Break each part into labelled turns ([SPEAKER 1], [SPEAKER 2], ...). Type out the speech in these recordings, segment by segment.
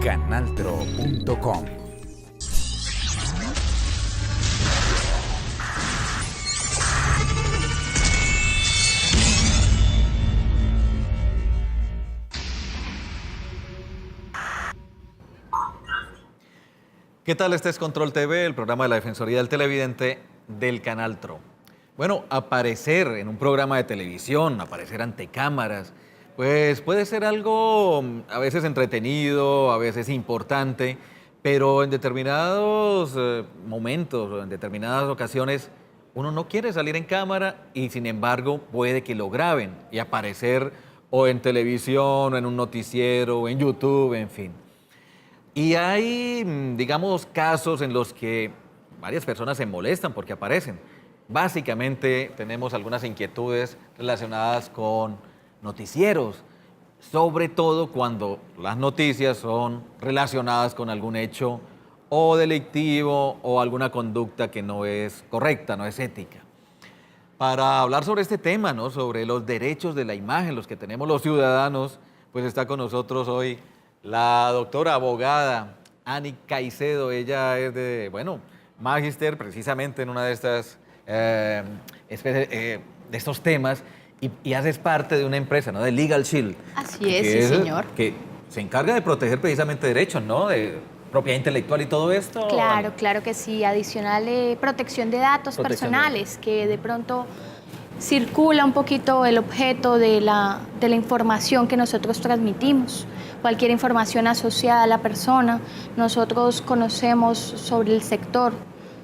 [SPEAKER 1] canaltro.com.
[SPEAKER 2] ¿Qué tal? Este es Control TV, el programa de la Defensoría del Televidente del Canal TRO. Bueno, aparecer en un programa de televisión, aparecer ante cámaras, pues puede ser algo a veces entretenido, a veces importante, pero en determinados momentos o en determinadas ocasiones uno no quiere salir en cámara y sin embargo puede que lo graben y aparecer o en televisión, o en un noticiero, o en YouTube, en fin. Y hay, digamos, casos en los que varias personas se molestan porque aparecen. Básicamente tenemos algunas inquietudes relacionadas con noticieros, sobre todo cuando las noticias son relacionadas con algún hecho o delictivo o alguna conducta que no es correcta, no es ética. Para hablar sobre este tema, ¿no?, sobre los derechos de la imagen, los que tenemos los ciudadanos, pues está con nosotros hoy la doctora abogada Ani Caicedo. Ella es de, magíster precisamente en una de estas de estos temas y haces parte de una empresa, ¿no?, de Legal Shield.
[SPEAKER 3] Así es, sí, señor.
[SPEAKER 2] Que se encarga de proteger precisamente derechos, ¿no?, de propiedad intelectual y todo esto.
[SPEAKER 3] Claro, claro que sí. Adicional, protección de datos personales, que de pronto circula un poquito el objeto de la información que nosotros transmitimos. Cualquier información asociada a la persona, nosotros conocemos sobre el sector,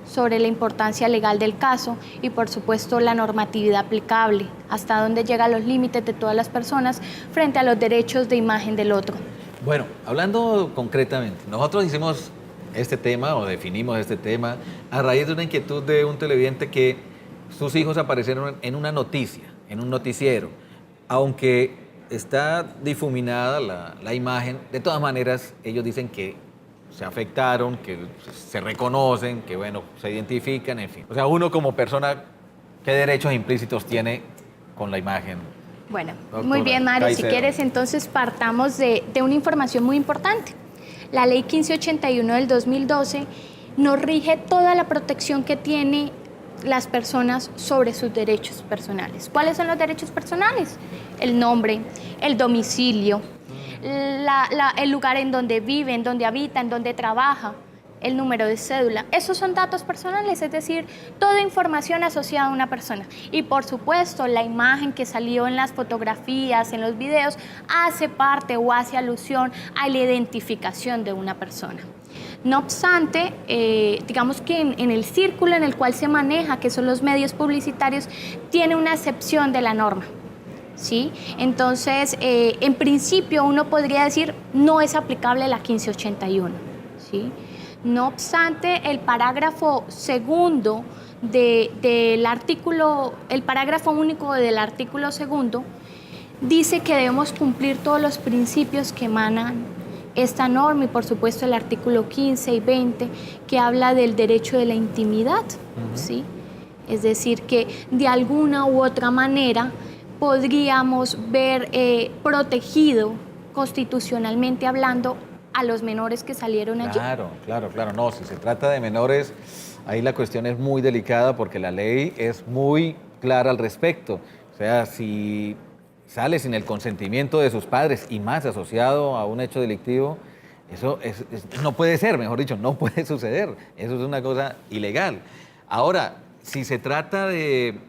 [SPEAKER 3] sobre la importancia legal del caso y por supuesto la normatividad aplicable, hasta dónde llegan los límites de todas las personas frente a los derechos de imagen del otro.
[SPEAKER 2] Bueno, hablando concretamente, nosotros hicimos este tema o definimos este tema a raíz de una inquietud de un televidente que sus hijos aparecieron en una noticia, en un noticiero, aunque está difuminada la imagen, de todas maneras ellos dicen que se afectaron, que se reconocen, que se identifican, en fin. O sea, uno como persona, ¿qué derechos implícitos tiene con la imagen?
[SPEAKER 3] Bueno,
[SPEAKER 2] Doctora
[SPEAKER 3] muy bien, Mario,
[SPEAKER 2] Caicedo.
[SPEAKER 3] si quieres entonces partamos de una información muy importante. La ley 1581 del 2012 nos rige toda la protección que tiene las personas sobre sus derechos personales. ¿Cuáles son los derechos personales? El nombre, el domicilio, el lugar en donde vive, en donde habita, en donde trabaja, el número de cédula. Esos son datos personales, es decir, toda información asociada a una persona. Y por supuesto, la imagen que salió en las fotografías, en los videos, hace parte o hace alusión a la identificación de una persona. No obstante, digamos que en el círculo en el cual se maneja, que son los medios publicitarios, tiene una excepción de la norma, ¿sí? Entonces, en principio, uno podría decir, no es aplicable la 1581, ¿sí? No obstante, el parágrafo segundo del artículo, el parágrafo único del artículo segundo, dice que debemos cumplir todos los principios que emanan esta norma y por supuesto el artículo 15 y 20 que habla del derecho de la intimidad, ¿sí? Es decir, que de alguna u otra manera podríamos ver protegido constitucionalmente hablando a los menores que salieron allí.
[SPEAKER 2] Claro. No, si se trata de menores, ahí la cuestión es muy delicada porque la ley es muy clara al respecto. O sea, si sale sin el consentimiento de sus padres y más asociado a un hecho delictivo, eso no puede ser, mejor dicho, no puede suceder. Eso es una cosa ilegal. Ahora, si se trata de,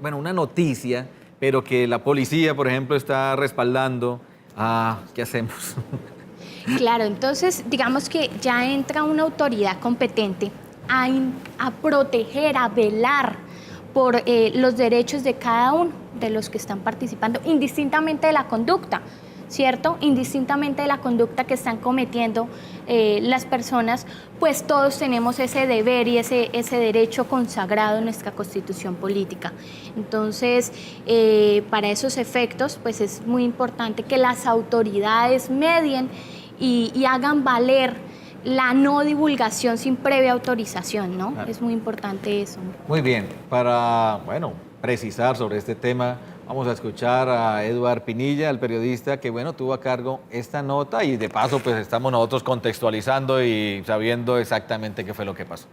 [SPEAKER 2] una noticia, pero que la policía, por ejemplo, está respaldando, ¿qué hacemos?
[SPEAKER 3] Claro, entonces digamos que ya entra una autoridad competente a proteger, a velar por los derechos de cada uno de los que están participando, indistintamente de la conducta, ¿cierto? Indistintamente de la conducta que están cometiendo las personas, pues todos tenemos ese deber y ese derecho consagrado en nuestra Constitución política. Entonces, para esos efectos, pues es muy importante que las autoridades medien y hagan valer la no divulgación sin previa autorización, ¿no? Claro. Es muy importante eso.
[SPEAKER 2] Muy bien, para, precisar sobre este tema, Vamos a escuchar a Eduard Pinilla, el periodista que, bueno, tuvo a cargo esta nota y de paso, pues estamos nosotros contextualizando y sabiendo exactamente qué fue lo que pasó.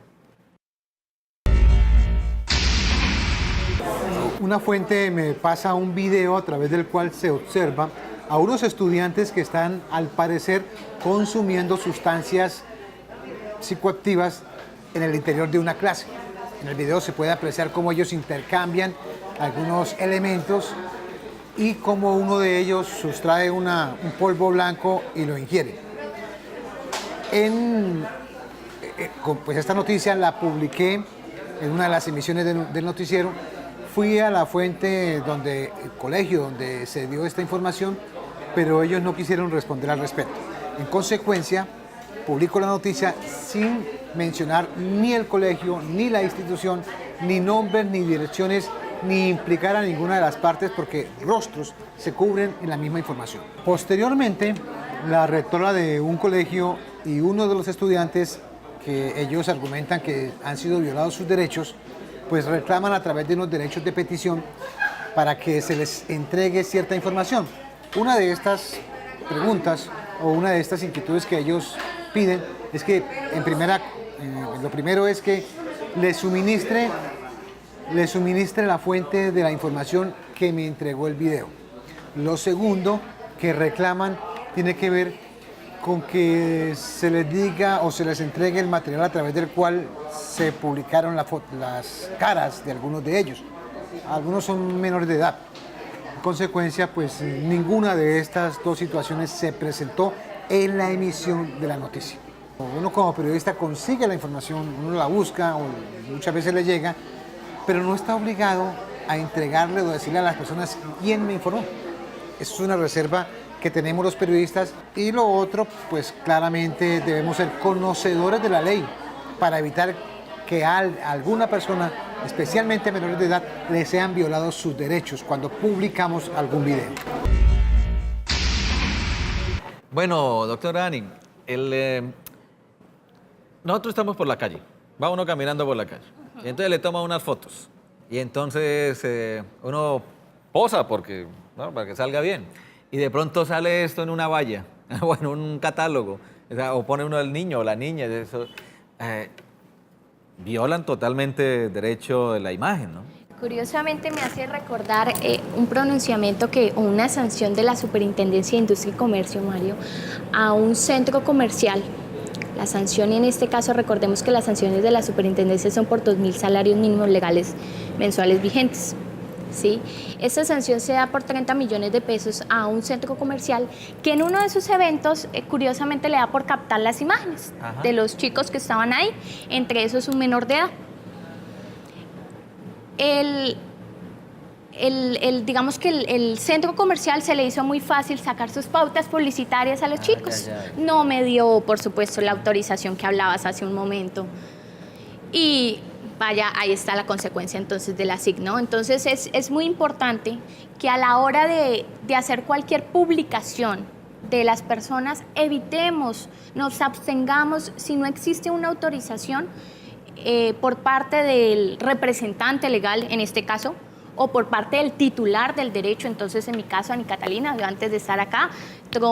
[SPEAKER 1] Una fuente me pasa un video a través del cual se observa a unos estudiantes que están, al parecer, consumiendo sustancias psicoactivas en el interior de una clase. En el video se puede apreciar cómo ellos intercambian algunos elementos y cómo uno de ellos sustrae un polvo blanco y lo ingiere. Pues esta noticia la publiqué en una de las emisiones del noticiero. Fui a la fuente el colegio donde se dio esta información, pero ellos no quisieron responder al respecto. En consecuencia, publico la noticia sin mencionar ni el colegio, ni la institución, ni nombres, ni direcciones, ni implicar a ninguna de las partes, porque rostros se cubren en la misma información. Posteriormente, la rectora de un colegio y uno de los estudiantes, que ellos argumentan que han sido violados sus derechos, pues reclaman a través de unos derechos de petición para que se les entregue cierta información. Una de estas preguntas o una de estas inquietudes que ellos piden es que, lo primero es que les suministre la fuente de la información que me entregó el video. Lo segundo que reclaman tiene que ver con que se les diga o se les entregue el material a través del cual se publicaron las caras de algunos de ellos. Algunos son menores de edad. En consecuencia, pues ninguna de estas dos situaciones se presentó en la emisión de la noticia. Uno como periodista consigue la información, uno la busca o muchas veces le llega, pero no está obligado a entregarle o decirle a las personas quién me informó. Eso es una reserva que tenemos los periodistas. Y lo otro, pues claramente debemos ser conocedores de la ley para evitar que a alguna persona, especialmente menores de edad, le sean violados sus derechos cuando publicamos algún video.
[SPEAKER 2] Bueno, doctora Ani, nosotros estamos por la calle, va uno caminando por la calle, y entonces le toma unas fotos, y entonces uno posa ¿no? Para que salga bien, y de pronto sale esto en una valla, o en un catálogo, o pone uno el niño o la niña, eso, violan totalmente el derecho de la imagen, ¿no?
[SPEAKER 3] Curiosamente me hace recordar un pronunciamiento o una sanción de la Superintendencia de Industria y Comercio, Mario, a un centro comercial. La sanción en este caso, recordemos que las sanciones de la Superintendencia son por 2.000 salarios mínimos legales mensuales vigentes. ¿Sí? Esta sanción se da por 30 millones de pesos a un centro comercial que en uno de sus eventos, curiosamente, le da por captar las imágenes de los chicos que estaban ahí, entre esos un menor de edad. Digamos que el centro comercial se le hizo muy fácil sacar sus pautas publicitarias a los chicos. No me dio, por supuesto, la autorización que hablabas hace un momento. Y vaya, ahí está la consecuencia entonces de la SIC, ¿no? Entonces es muy importante que a la hora de hacer cualquier publicación de las personas, evitemos, nos abstengamos si no existe una autorización por parte del representante legal, en este caso, o por parte del titular del derecho. Entonces, en mi caso, Ani Catalina, yo antes de estar acá,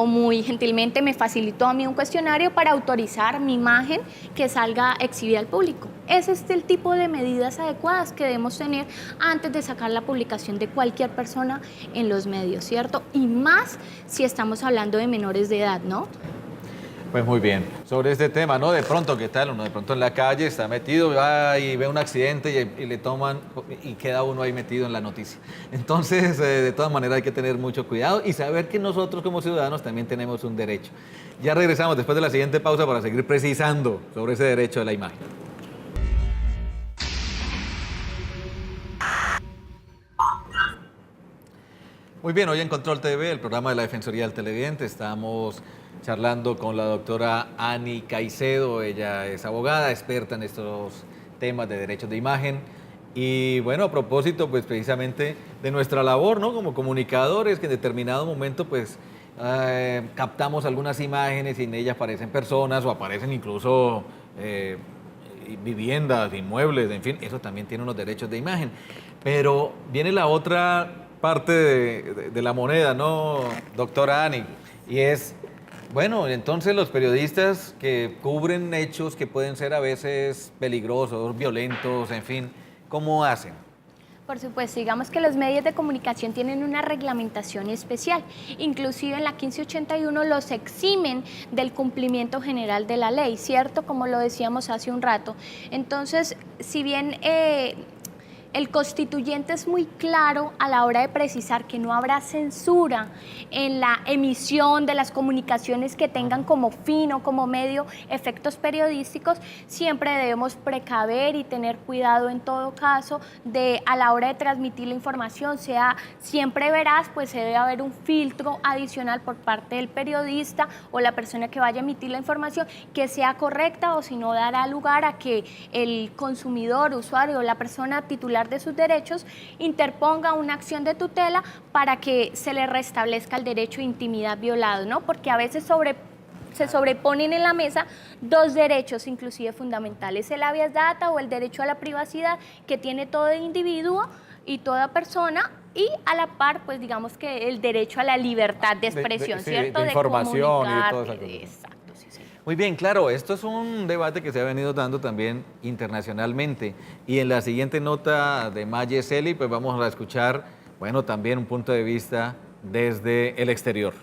[SPEAKER 3] muy gentilmente me facilitó a mí un cuestionario para autorizar mi imagen que salga exhibida al público. Ese es el tipo de medidas adecuadas que debemos tener antes de sacar la publicación de cualquier persona en los medios, ¿cierto? Y más si estamos hablando de menores de edad, ¿no?
[SPEAKER 2] Pues muy bien. Sobre este tema, ¿no? De pronto, ¿qué tal? Uno de pronto en la calle está metido y ve un accidente y le toman y queda uno ahí metido en la noticia. Entonces, de todas maneras hay que tener mucho cuidado y saber que nosotros como ciudadanos también tenemos un derecho. Ya regresamos después de la siguiente pausa para seguir precisando sobre ese derecho de la imagen. Muy bien, hoy en Control TV, el programa de la Defensoría del Televidente, estamos charlando con la doctora Ani Caicedo. Ella es abogada, experta en estos temas de derechos de imagen. Y bueno, a propósito, pues precisamente de nuestra labor, ¿no? Como comunicadores, que en determinado momento, pues, captamos algunas imágenes y en ellas aparecen personas o aparecen incluso viviendas, inmuebles, en fin, eso también tiene unos derechos de imagen. Pero viene la otra parte de la moneda, ¿no, doctora Ani? Y es, bueno, entonces los periodistas que cubren hechos que pueden ser a veces peligrosos, violentos, en fin, ¿cómo hacen?
[SPEAKER 3] Por supuesto, digamos que los medios de comunicación tienen una reglamentación especial. Inclusive en la 1581 los eximen del cumplimiento general de la ley, ¿cierto? Como lo decíamos hace un rato. Entonces, si bien el constituyente es muy claro a la hora de precisar que no habrá censura en la emisión de las comunicaciones que tengan como fin o como medio efectos periodísticos, siempre debemos precaver y tener cuidado en todo caso de a la hora de transmitir la información, sea siempre veraz, pues se debe haber un filtro adicional por parte del periodista o la persona que vaya a emitir la información que sea correcta, o si no dará lugar a que el consumidor, usuario o la persona titular de sus derechos interponga una acción de tutela para que se le restablezca el derecho de intimidad violado, ¿no? Porque a veces se sobreponen en la mesa dos derechos inclusive fundamentales, el habeas data o el derecho a la privacidad que tiene todo individuo y toda persona, y a la par, pues digamos que el derecho a la libertad de expresión, ¿cierto?
[SPEAKER 2] De información y de todo eso.
[SPEAKER 3] Exacto.
[SPEAKER 2] Muy bien, claro, esto es un debate que se ha venido dando también internacionalmente. Y en la siguiente nota de Maye Celi, pues vamos a escuchar, bueno, también un punto de vista desde el exterior.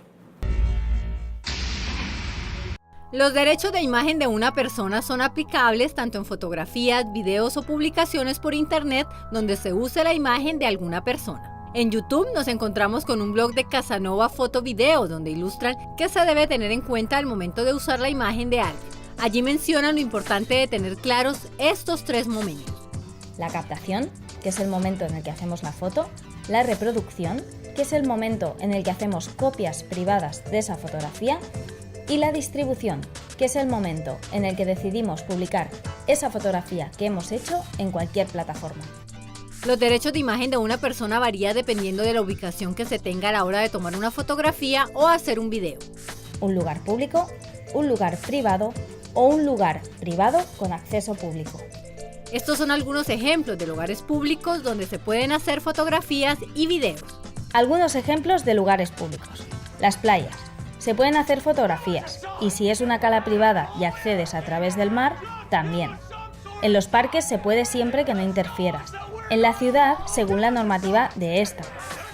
[SPEAKER 4] Los derechos de imagen de una persona son aplicables tanto en fotografías, videos o publicaciones por internet donde se use la imagen de alguna persona. En YouTube nos encontramos con un blog de Casanova Foto Video, donde ilustran qué se debe tener en cuenta al momento de usar la imagen de alguien. Allí mencionan lo importante de tener claros estos tres momentos.
[SPEAKER 5] La captación, que es el momento en el que hacemos la foto. La reproducción, que es el momento en el que hacemos copias privadas de esa fotografía. Y la distribución, que es el momento en el que decidimos publicar esa fotografía que hemos hecho en cualquier plataforma.
[SPEAKER 4] Los derechos de imagen de una persona varían dependiendo de la ubicación que se tenga a la hora de tomar una fotografía o hacer un video.
[SPEAKER 5] Un lugar público, un lugar privado o un lugar privado con acceso público.
[SPEAKER 4] Estos son algunos ejemplos de lugares públicos donde se pueden hacer fotografías y videos.
[SPEAKER 5] Algunos ejemplos de lugares públicos. Las playas. Se pueden hacer fotografías y si es una cala privada y accedes a través del mar, también. En los parques se puede siempre que no interfieras. En la ciudad, según la normativa de esta.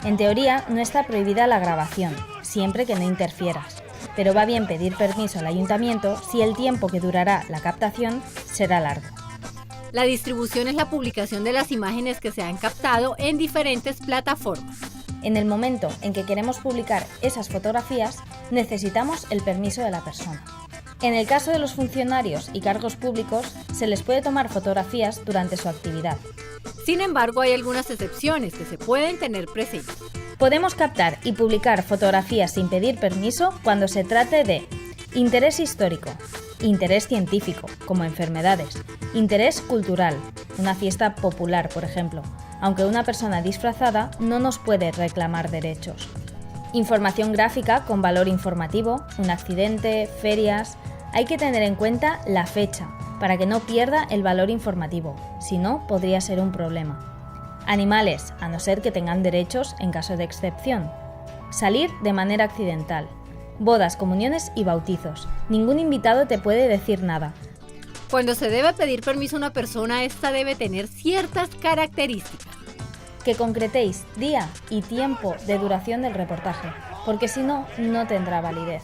[SPEAKER 5] En teoría, no está prohibida la grabación, siempre que no interfieras. Pero va bien pedir permiso al ayuntamiento si el tiempo que durará la captación será largo.
[SPEAKER 4] La distribución es la publicación de las imágenes que se han captado en diferentes plataformas.
[SPEAKER 5] En el momento en que queremos publicar esas fotografías, necesitamos el permiso de la persona. En el caso de los funcionarios y cargos públicos, se les puede tomar fotografías durante su actividad.
[SPEAKER 4] Sin embargo, hay algunas excepciones que se pueden tener presentes.
[SPEAKER 5] Podemos captar y publicar fotografías sin pedir permiso cuando se trate de interés histórico, interés científico, como enfermedades, interés cultural, una fiesta popular, por ejemplo, aunque una persona disfrazada no nos puede reclamar derechos. Información gráfica con valor informativo, un accidente, ferias. Hay que tener en cuenta la fecha para que no pierda el valor informativo, si no podría ser un problema. Animales, a no ser que tengan derechos en caso de excepción. Salir de manera accidental. Bodas, comuniones y bautizos. Ningún invitado te puede decir nada.
[SPEAKER 4] Cuando se debe pedir permiso a una persona, esta debe tener ciertas características.
[SPEAKER 5] Que concretéis día y tiempo de duración del reportaje, porque si no, no tendrá validez.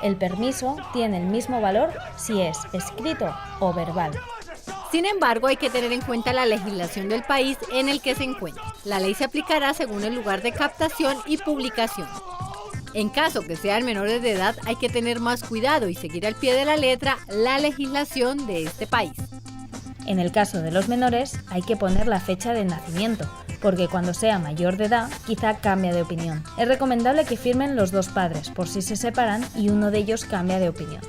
[SPEAKER 5] El permiso tiene el mismo valor si es escrito o verbal.
[SPEAKER 4] Sin embargo, hay que tener en cuenta la legislación del país en el que se encuentra. La ley se aplicará según el lugar de captación y publicación. En caso que sean menores de edad, hay que tener más cuidado y seguir al pie de la letra la legislación de este país.
[SPEAKER 5] En el caso de los menores, hay que poner la fecha de nacimiento, porque cuando sea mayor de edad, quizá cambia de opinión. Es recomendable que firmen los dos padres, por si se separan y uno de ellos cambia de opinión.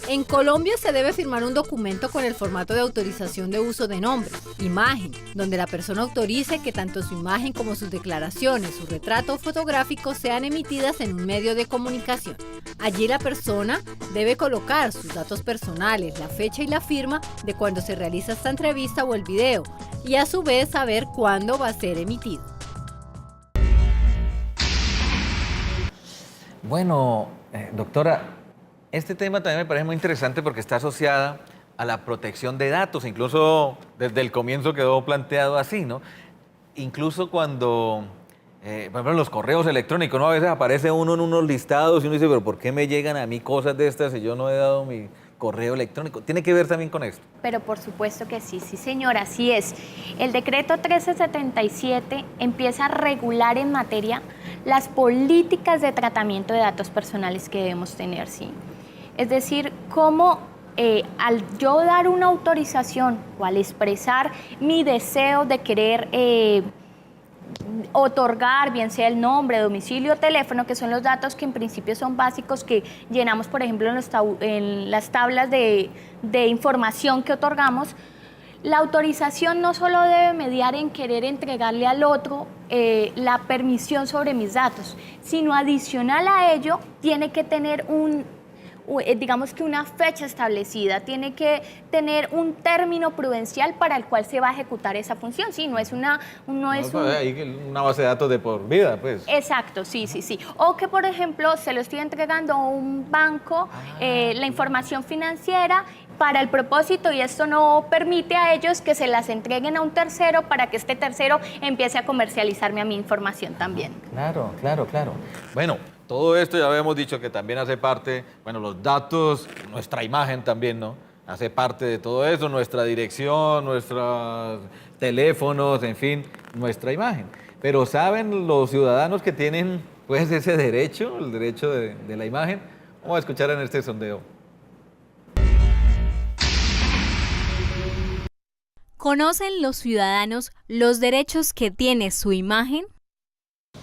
[SPEAKER 4] En Colombia se debe firmar un documento con el formato de autorización de uso de nombre, imagen, donde la persona autorice que tanto su imagen como sus declaraciones, su retrato fotográfico sean emitidas en un medio de comunicación. Allí la persona debe colocar sus datos personales, la fecha y la firma de cuando se realiza esta entrevista o el video, y a su vez saber cuándo va a ser emitido.
[SPEAKER 2] Bueno, doctora, este tema también me parece muy interesante porque está asociada a la protección de datos, incluso desde el comienzo quedó planteado así, ¿no? Incluso cuando, por ejemplo, en los correos electrónicos, ¿no? A veces aparece uno en unos listados y uno dice, pero ¿por qué me llegan a mí cosas de estas si yo no he dado mi correo electrónico? ¿Tiene que ver también con esto?
[SPEAKER 3] Pero por supuesto que sí, sí señora, así es. El decreto 1377 empieza a regular en materia las políticas de tratamiento de datos personales que debemos tener, ¿sí? Es decir, cómo al yo dar una autorización o al expresar mi deseo de querer otorgar, bien sea el nombre, domicilio, teléfono, que son los datos que en principio son básicos que llenamos, por ejemplo, en las tablas de información que otorgamos, la autorización no solo debe mediar en querer entregarle al otro la permisión sobre mis datos, sino adicional a ello tiene que tener digamos que una fecha establecida, tiene que tener un término prudencial para el cual se va a ejecutar esa función. Sí, no es una
[SPEAKER 2] base de datos de por vida, pues.
[SPEAKER 3] Exacto, sí, sí, sí. O que, por ejemplo, se lo estoy entregando a un banco, la información financiera para el propósito, y esto no permite a ellos que se las entreguen a un tercero para que este tercero empiece a comercializarme a mi información también.
[SPEAKER 2] Claro, claro, claro. Bueno, todo esto ya habíamos dicho que también hace parte, bueno, los datos, nuestra imagen también, ¿no? Hace parte de todo eso, nuestra dirección, nuestros teléfonos, en fin, nuestra imagen. Pero ¿saben los ciudadanos que tienen, pues, ese derecho, el derecho de la imagen? Vamos a escuchar en este sondeo.
[SPEAKER 4] ¿Conocen los ciudadanos los derechos que tiene su imagen?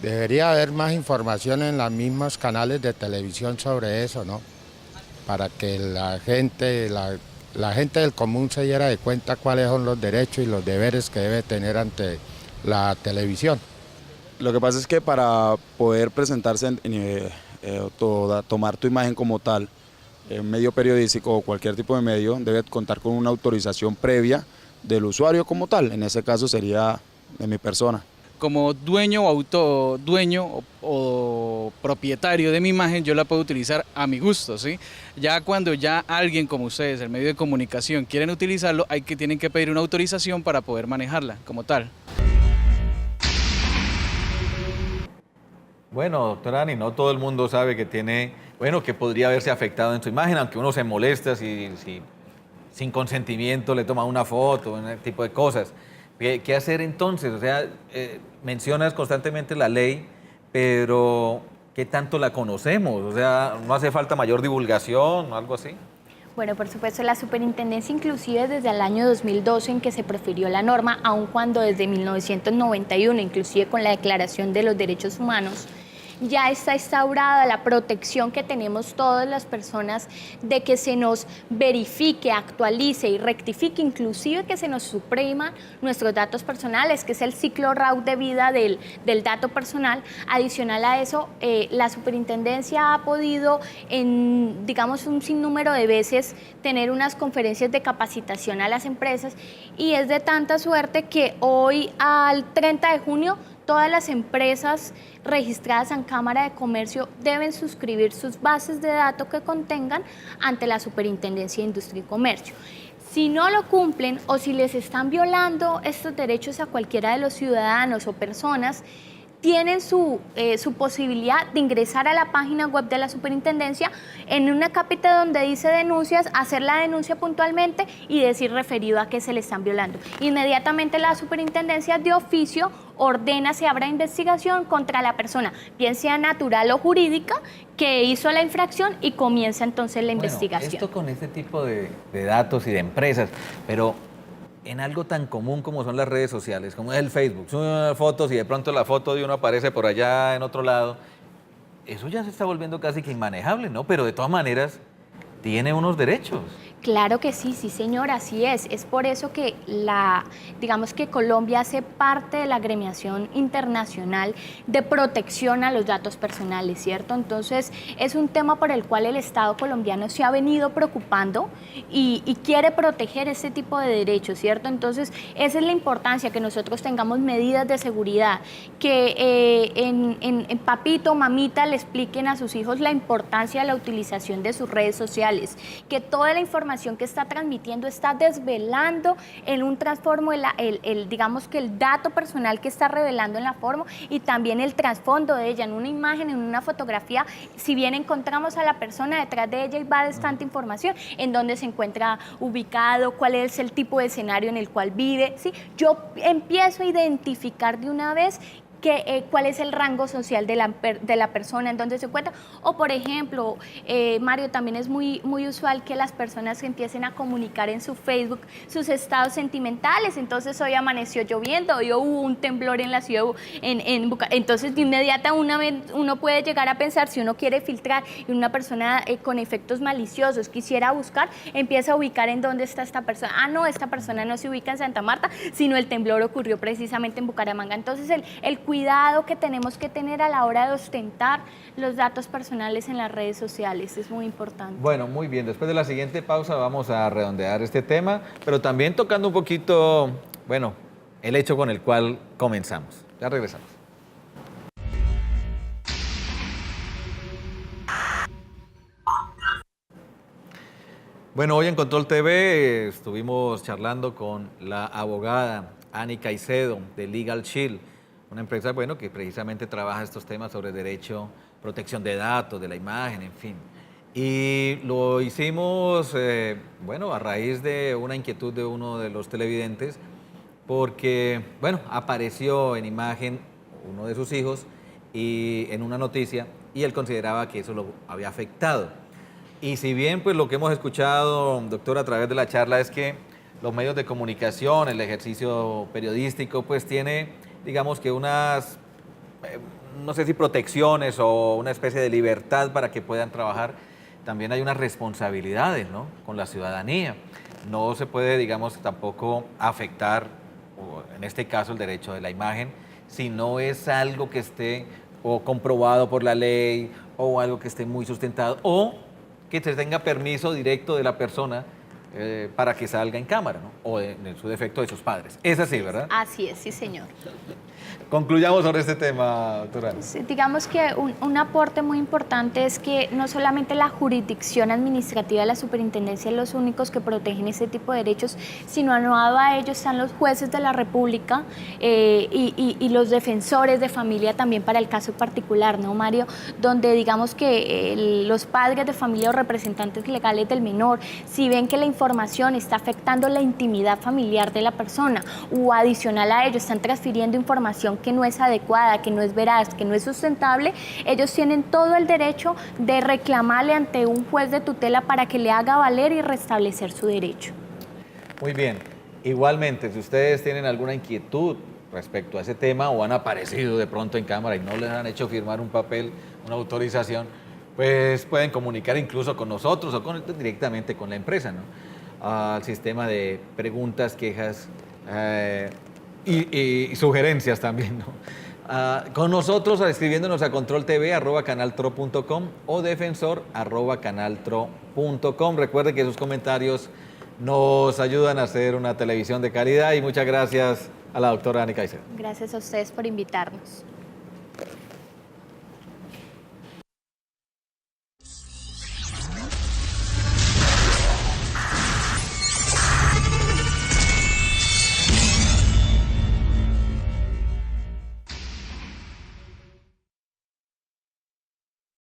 [SPEAKER 6] Debería haber más información en los mismos canales de televisión sobre eso, ¿no? Para que la gente del común se diera de cuenta cuáles son los derechos y los deberes que debe tener ante la televisión.
[SPEAKER 7] Lo que pasa es que para poder presentarse, tomar tu imagen como tal, en medio periodístico o cualquier tipo de medio, debe contar con una autorización previa del usuario como tal. En ese caso sería de mi persona.
[SPEAKER 8] Como dueño o propietario de mi imagen, yo la puedo utilizar a mi gusto, ¿sí? Ya cuando ya alguien como ustedes, el medio de comunicación, quieren utilizarlo, tienen que pedir una autorización para poder manejarla como tal.
[SPEAKER 2] Bueno, doctora Ani, no todo el mundo sabe que tiene, bueno, que podría haberse afectado en su imagen, aunque uno se molesta si sin consentimiento le toma una foto, ese tipo de cosas. ¿Qué hacer entonces? O sea, mencionas constantemente la ley, pero ¿qué tanto la conocemos? O sea, ¿no hace falta mayor divulgación o algo así?
[SPEAKER 3] Bueno, por supuesto, la superintendencia inclusive desde el año 2012 en que se profirió la norma, aun cuando desde 1991, inclusive con la Declaración de los Derechos Humanos, ya está instaurada la protección que tenemos todas las personas de que se nos verifique, actualice y rectifique, inclusive que se nos supriman nuestros datos personales, que es el ciclo RAW de vida del dato personal. Adicional a eso, la superintendencia ha podido, digamos, un sinnúmero de veces tener unas conferencias de capacitación a las empresas, y es de tanta suerte que hoy, al 30 de junio, todas las empresas registradas en Cámara de Comercio deben suscribir sus bases de datos que contengan ante la Superintendencia de Industria y Comercio. Si no lo cumplen o si les están violando estos derechos a cualquiera de los ciudadanos o personas, tienen su posibilidad de ingresar a la página web de la superintendencia en una carpeta donde dice denuncias, hacer la denuncia puntualmente y decir referido a que se le están violando. Inmediatamente la superintendencia de oficio ordena se abra investigación contra la persona, bien sea natural o jurídica, que hizo la infracción, y comienza entonces la investigación.
[SPEAKER 2] Esto con este tipo de datos y de empresas, pero en algo tan común como son las redes sociales, como es el Facebook, suben fotos y de pronto la foto de uno aparece por allá en otro lado, eso ya se está volviendo casi que inmanejable, ¿no? Pero de todas maneras tiene unos derechos.
[SPEAKER 3] Claro que sí, sí señor, así es. Es por eso que digamos que Colombia hace parte de la agremiación internacional de protección a los datos personales, ¿cierto? Entonces es un tema por el cual el Estado colombiano se ha venido preocupando y quiere proteger este tipo de derechos, ¿cierto? Entonces esa es la importancia, que nosotros tengamos medidas de seguridad, que en papito, mamita le expliquen a sus hijos la importancia de la utilización de sus redes sociales, que toda la información que está transmitiendo está desvelando en un transformo digamos que el dato personal que está revelando en la forma y también el trasfondo de ella, en una imagen, en una fotografía. Si bien encontramos a la persona, detrás de ella y va bastante información, en dónde se encuentra ubicado, cuál es el tipo de escenario en el cual vive, ¿sí? Yo empiezo a identificar de una vez cuál es el rango social de la persona, en dónde se encuentra. O por ejemplo, Mario, también es muy usual que las personas empiecen a comunicar en su Facebook sus estados sentimentales. Entonces hoy amaneció lloviendo, hoy hubo un temblor en la ciudad, entonces de inmediata uno puede llegar a pensar, si uno quiere filtrar y una persona con efectos maliciosos quisiera buscar, empieza a ubicar en dónde está esta persona. Ah, no, esta persona no se ubica en Santa Marta, sino el temblor ocurrió precisamente en Bucaramanga. Entonces el cuidado que tenemos que tener a la hora de ostentar los datos personales en las redes sociales es muy importante.
[SPEAKER 2] Bueno, muy bien. Después de la siguiente pausa vamos a redondear este tema, pero también tocando un poquito, bueno, el hecho con el cual comenzamos. Ya regresamos. Bueno, hoy en Control TV estuvimos charlando con la abogada Ani Caicedo de Legal Shield, una empresa, bueno, que precisamente trabaja estos temas sobre derecho, protección de datos, de la imagen, en fin. Y lo hicimos, bueno, a raíz de una inquietud de uno de los televidentes, porque, bueno, apareció en imagen uno de sus hijos y en una noticia, y él consideraba que eso lo había afectado. Y si bien, pues lo que hemos escuchado, doctor, a través de la charla es que los medios de comunicación, el ejercicio periodístico, pues tiene, digamos que unas, no sé si protecciones o una especie de libertad para que puedan trabajar, también hay unas responsabilidades, ¿no?, con la ciudadanía. No se puede, digamos, tampoco afectar, en este caso, el derecho de la imagen, si no es algo que esté o comprobado por la ley o algo que esté muy sustentado o que se tenga permiso directo de la persona para que salga en cámara, ¿no?, o en su defecto de sus padres. Es así, ¿verdad?
[SPEAKER 3] Así es, sí señor.
[SPEAKER 2] Concluyamos sobre este tema, doctora.
[SPEAKER 3] Sí, digamos que un aporte muy importante es que no solamente la jurisdicción administrativa de la superintendencia es los únicos que protegen ese tipo de derechos, sino aunado a ellos están los jueces de la República y los defensores de familia también para el caso particular, ¿no, Mario? Donde digamos que los padres de familia o representantes legales del menor, si ven que la información está afectando la intimidad familiar de la persona o adicional a ello están transfiriendo información que no es adecuada, que no es veraz, que no es sustentable, ellos tienen todo el derecho de reclamarle ante un juez de tutela para que le haga valer y restablecer su derecho.
[SPEAKER 2] Muy bien. Igualmente, si ustedes tienen alguna inquietud respecto a ese tema o han aparecido de pronto en cámara y no les han hecho firmar un papel, una autorización, pues pueden comunicar incluso con nosotros o directamente con la empresa, ¿no?, al sistema de preguntas, quejas y sugerencias también, ¿no? Con nosotros escribiéndonos a controltv@canaltro.com o defensor@canaltro.com. Recuerden que sus comentarios nos ayudan a hacer una televisión de calidad y muchas gracias a la doctora Ani Caicedo.
[SPEAKER 3] Gracias a ustedes por invitarnos.